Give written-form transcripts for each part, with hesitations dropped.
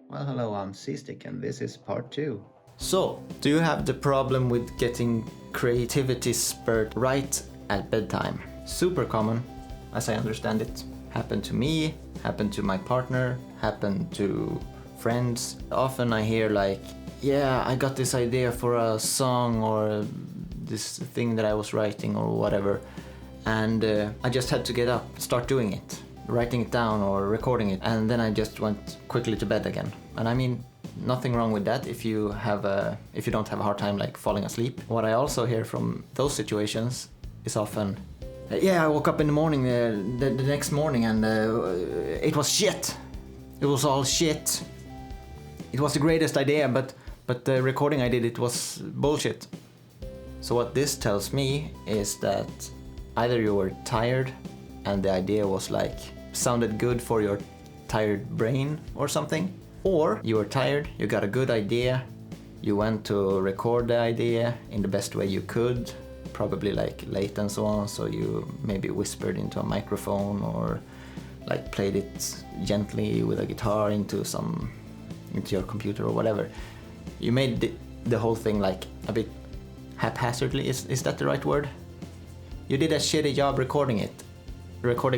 Well, hello, I'm C-Stick, and this is part 2. So, do you have the problem with getting creativity spurt right at bedtime? Super common, as I understand it. Happened to me, happened to my partner, happened to friends. Often I hear like, yeah, I got this idea for a song or this thing that I was writing or whatever, and I just had to get up, start doing it, writing it down or recording it, and then I just went quickly to bed again. And I mean, nothing wrong with that if you don't have a hard time like falling asleep. What I also hear from those situations is often, yeah, I woke up in the morning, the next morning, and it was shit. It was all shit. It was the greatest idea, but the recording I did, it was bullshit. So what this tells me is that either you were tired and the idea was like sounded good for your tired brain or something, or you were tired, you got a good idea, you went to record the idea in the best way you could, probably like late and so on, so you maybe whispered into a microphone or like played it gently with a guitar into your computer or whatever. You made the whole thing like a bit haphazardly, is that the right word? You did a shitty job recording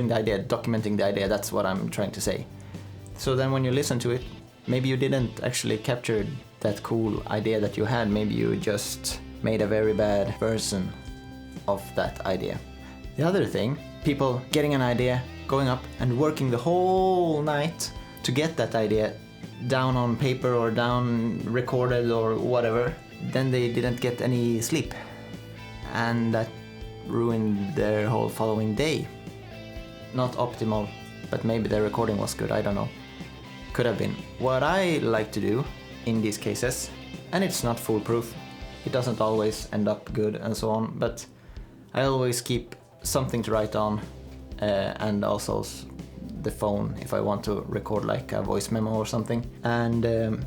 the idea, documenting the idea, that's what I'm trying to say. So then when you listen to it, maybe you didn't actually capture that cool idea that you had, maybe you just made a very bad version of that idea. The other thing, people getting an idea, going up and working the whole night to get that idea down on paper or down recorded or whatever, then they didn't get any sleep. And that ruined their whole following day. Not optimal, but maybe their recording was good, I don't know. Could have been. What I like to do in these cases, and it's not foolproof, it doesn't always end up good and so on, but I always keep something to write on, and also the phone if I want to record like a voice memo or something. And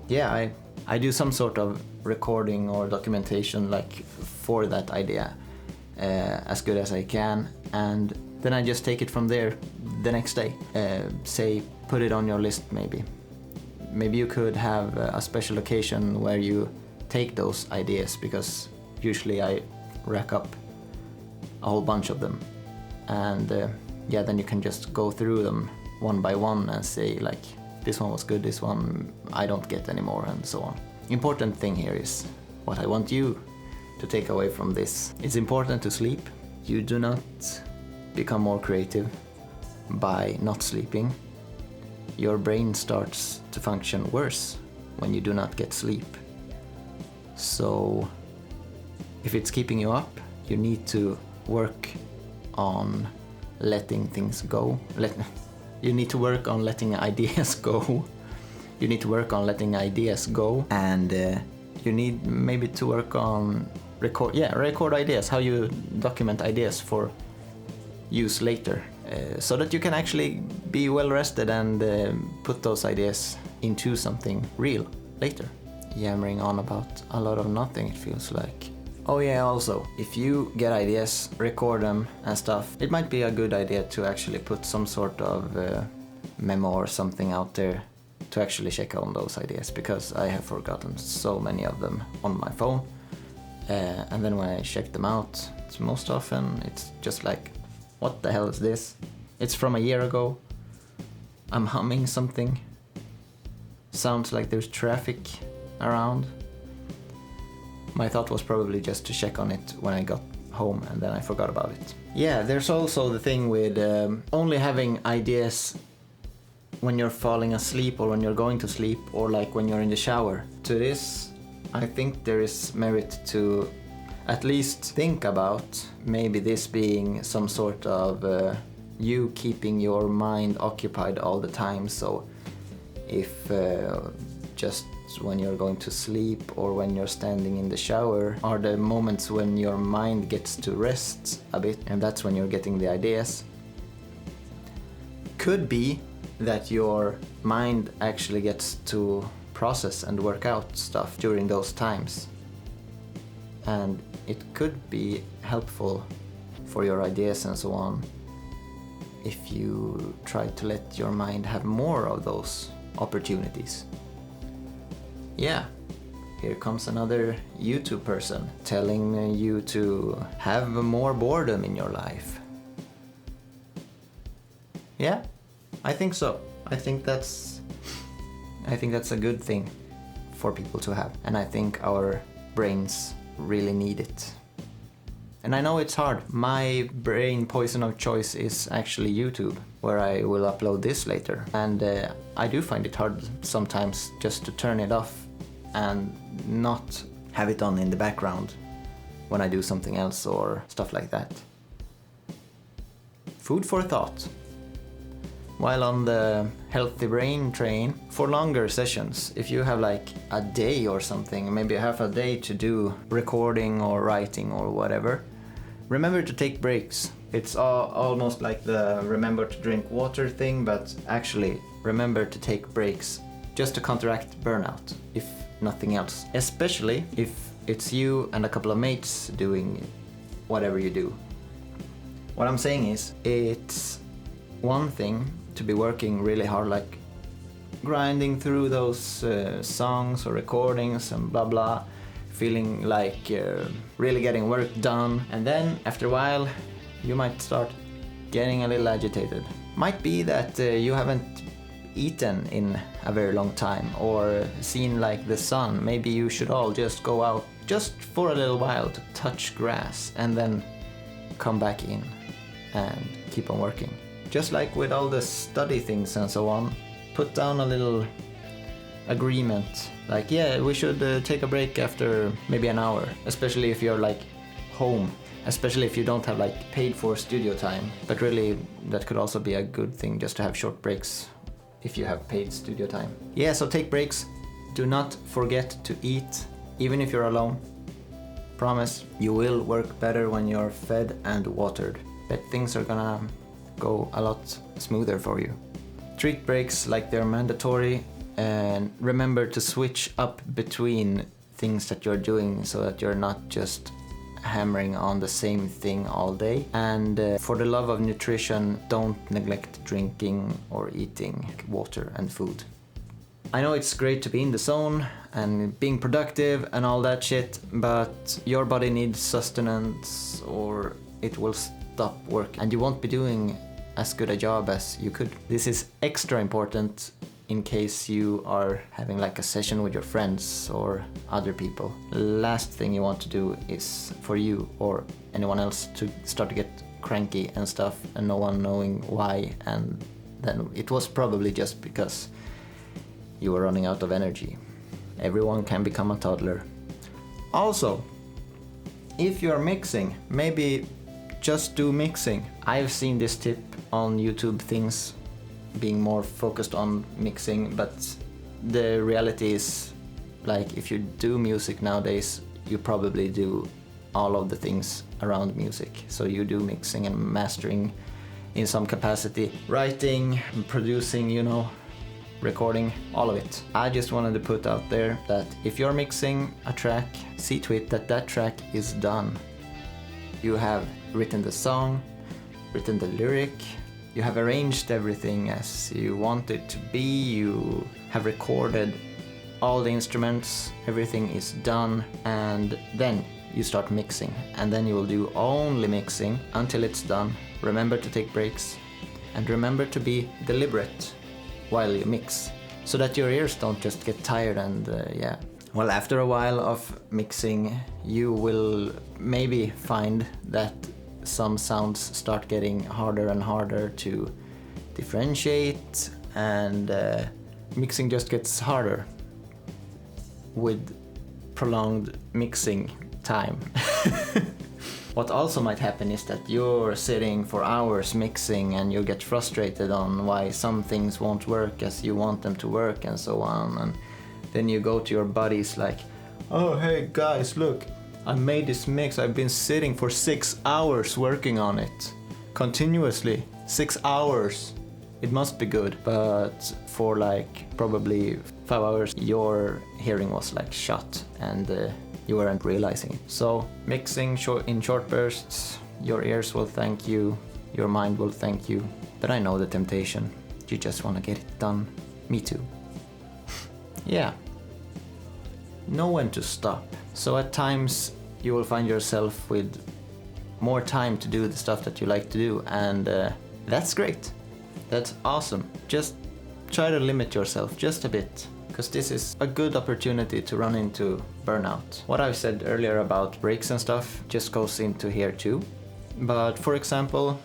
yeah, I do some sort of recording or documentation like for that idea as good as I can, and then I just take it from there the next day. Say, put it on your list maybe. Maybe you could have a special occasion where you take those ideas, because usually I rack up a whole bunch of them. And yeah, then you can just go through them one by one and say like, this one was good, this one I don't get anymore, and so on. Important thing here is what I want you to take away from this. It's important to sleep. You do not become more creative by not sleeping. Your brain starts to function worse when you do not get sleep. So if it's keeping you up, you need to work on letting things go. You need to work on letting ideas go. You need to work on letting ideas go, and you need maybe to work on record ideas, how you document ideas for use later, so that you can actually be well rested and put those ideas into something real later. Yammering on about a lot of nothing, it feels like. Oh yeah, also, if you get ideas, record them and stuff, it might be a good idea to actually put some sort of memo or something out there to actually check on those ideas, because I have forgotten so many of them on my phone, and then when I check them out, most often it's just like, what the hell is this? It's from a year ago. I'm humming something. Sounds like there's traffic around. My thought was probably just to check on it when I got home, and then I forgot about it. Yeah, there's also the thing with only having ideas when you're falling asleep or when you're going to sleep, or like when you're in the shower. To this, I think there is merit to at least think about maybe this being some sort of you keeping your mind occupied all the time. So if just when you're going to sleep or when you're standing in the shower are the moments when your mind gets to rest a bit, and that's when you're getting the ideas. Could be that your mind actually gets to process and work out stuff during those times, and it could be helpful for your ideas and so on if you try to let your mind have more of those opportunities. Yeah, here comes another YouTube person telling you to have more boredom in your life. Yeah, I think so. I think that's a good thing for people to have, and I think our brains really need it. And I know it's hard. My brain poison of choice is actually YouTube, where I will upload this later. And I do find it hard sometimes just to turn it off and not have it on in the background when I do something else or stuff like that. Food for thought. While on the healthy brain train, for longer sessions, if you have like a day or something, maybe half a day to do recording or writing or whatever, remember to take breaks. It's almost like the remember to drink water thing, but actually remember to take breaks just to counteract burnout, if nothing else. Especially if it's you and a couple of mates doing whatever you do. What I'm saying is, it's one thing to be working really hard, like grinding through those songs or recordings and blah blah, feeling like really getting work done, and then after a while you might start getting a little agitated. Might be that you haven't eaten in a very long time or seen like the sun. Maybe you should all just go out just for a little while to touch grass and then come back in and keep on working. Just like with all the study things and so on, put down a little agreement, like, yeah, we should take a break after maybe an hour, especially if you're like home, especially if you don't have like paid for studio time. But really, that could also be a good thing, just to have short breaks if you have paid studio time. Yeah, so take breaks. Do not forget to eat, even if you're alone. Promise, you will work better when you're fed and watered. But things are gonna go a lot smoother for you. Treat breaks like they're mandatory, and remember to switch up between things that you're doing so that you're not just hammering on the same thing all day. And for the love of nutrition, don't neglect drinking or eating water and food. I know it's great to be in the zone and being productive and all that shit, but your body needs sustenance or it will stop work and you won't be doing as good a job as you could. This is extra important in case you are having like a session with your friends or other people. Last thing you want to do is for you or anyone else to start to get cranky and stuff and no one knowing why, and then it was probably just because you were running out of energy. Everyone can become a toddler. Also, if you're mixing, maybe just do mixing. I've seen this tip on YouTube, things being more focused on mixing, but the reality is, like, if you do music nowadays, you probably do all of the things around music. So you do mixing and mastering in some capacity, writing, producing, you know, recording, all of it. I just wanted to put out there that if you're mixing a track, see to it that that track is done. You have written the song, written the lyric, you have arranged everything as you want it to be, you have recorded all the instruments, everything is done, and then you start mixing. And then you will do only mixing until it's done. Remember to take breaks, and remember to be deliberate while you mix, so that your ears don't just get tired and yeah. Well, after a while of mixing, you will maybe find that some sounds start getting harder and harder to differentiate, and mixing just gets harder with prolonged mixing time. What also might happen is that you're sitting for hours mixing and you get frustrated on why some things won't work as you want them to work and so on, and then you go to your buddies like, oh hey guys, look, I made this mix, I've been sitting for 6 hours working on it continuously. 6 hours, it must be good. But for like probably 5 hours your hearing was like shut and you weren't realizing it. So mixing in short bursts, your ears will thank you, your mind will thank you. But I know the temptation. You just want to get it done. Me too. Yeah. Know when to stop. So at times you will find yourself with more time to do the stuff that you like to do, and that's great. That's awesome. Just try to limit yourself just a bit, because this is a good opportunity to run into burnout. What I've said earlier about breaks and stuff just goes into here too. But for example,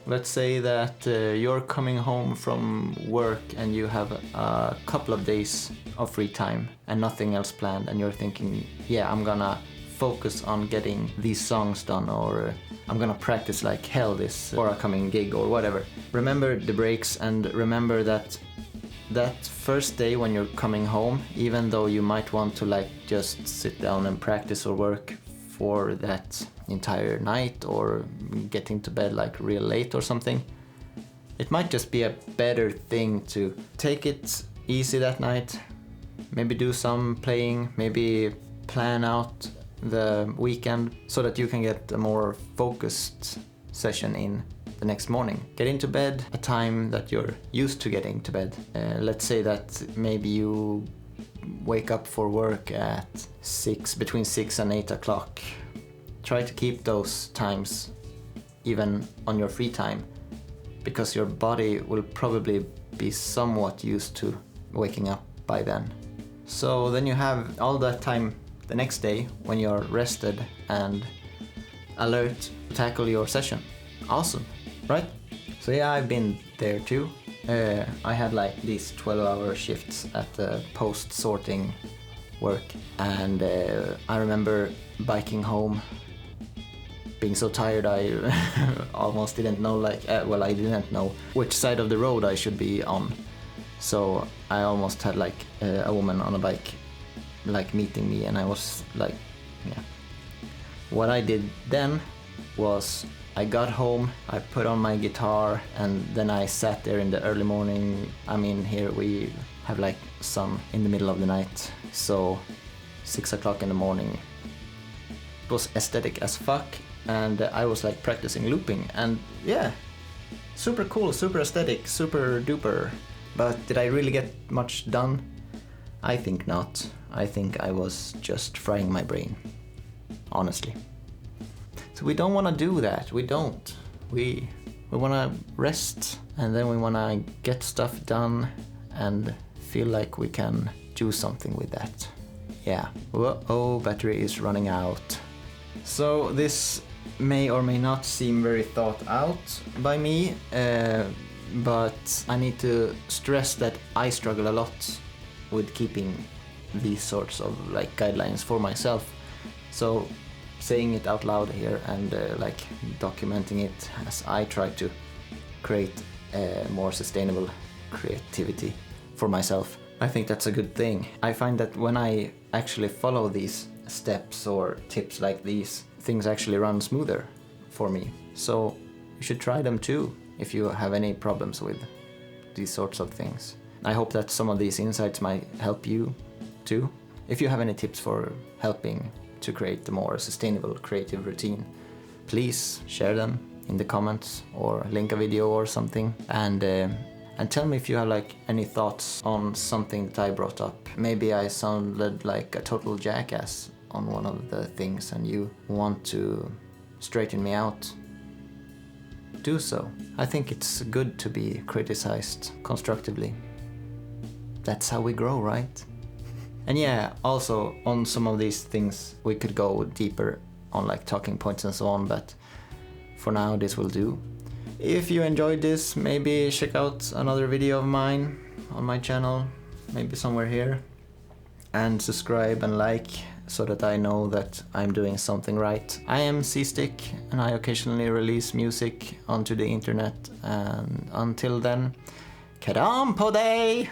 let's say that you're coming home from work and you have a couple of days of free time and nothing else planned, and you're thinking, yeah, I'm gonna focus on getting these songs done, or I'm gonna practice like hell this for a coming gig or whatever. Remember the breaks, and remember that first day when you're coming home, even though you might want to like just sit down and practice or work for that entire night or get into bed like real late or something, it might just be a better thing to take it easy that night, maybe do some playing, maybe plan out the weekend so that you can get a more focused session in the next morning. Get into bed a time that you're used to getting to bed. Let's say that maybe you wake up for work at between 6 and 8 o'clock. Try to keep those times even on your free time, because your body will probably be somewhat used to waking up by then. So then you have all that time the next day when you're rested and alert to tackle your session. Awesome, right? So yeah, I've been there too. I had like these 12-hour shifts at the post-sorting work, and I remember biking home being so tired I almost didn't know I didn't know which side of the road I should be on. So I almost had like a woman on a bike like meeting me, and I was like, yeah. What I did then was I got home, I put on my guitar, and then I sat there in the early morning. I mean, here we have like sun in the middle of the night, so 6 o'clock in the morning. It was aesthetic as fuck, and I was like practicing looping, and yeah, super cool, super aesthetic, super duper. But did I really get much done? I think not. I think I was just frying my brain, honestly. So we don't want to do that. We don't. We want to rest, and then we want to get stuff done and feel like we can do something with that. Yeah. Uh-oh, battery is running out. So this may or may not seem very thought out by me, but I need to stress that I struggle a lot with keeping these sorts of like guidelines for myself. So saying it out loud here and like documenting it as I try to create a more sustainable creativity for myself, I think that's a good thing. I find that when I actually follow these steps or tips like these, things actually run smoother for me. So you should try them too if you have any problems with these sorts of things. I hope that some of these insights might help you too. If you have any tips for helping to create a more sustainable creative routine, please share them in the comments or link a video or something, and tell me if you have like any thoughts on something that I brought up. Maybe I sounded like a total jackass on one of the things and you want to straighten me out. Do so. I think it's good to be criticized constructively. That's how we grow, right? And yeah, also on some of these things we could go deeper on like talking points and so on, but for now this will do. If you enjoyed this, maybe check out another video of mine on my channel, maybe somewhere here, and subscribe and like so that I know that I'm doing something right. I am C-Stick and I occasionally release music onto the internet, and until then, Kadam på dig!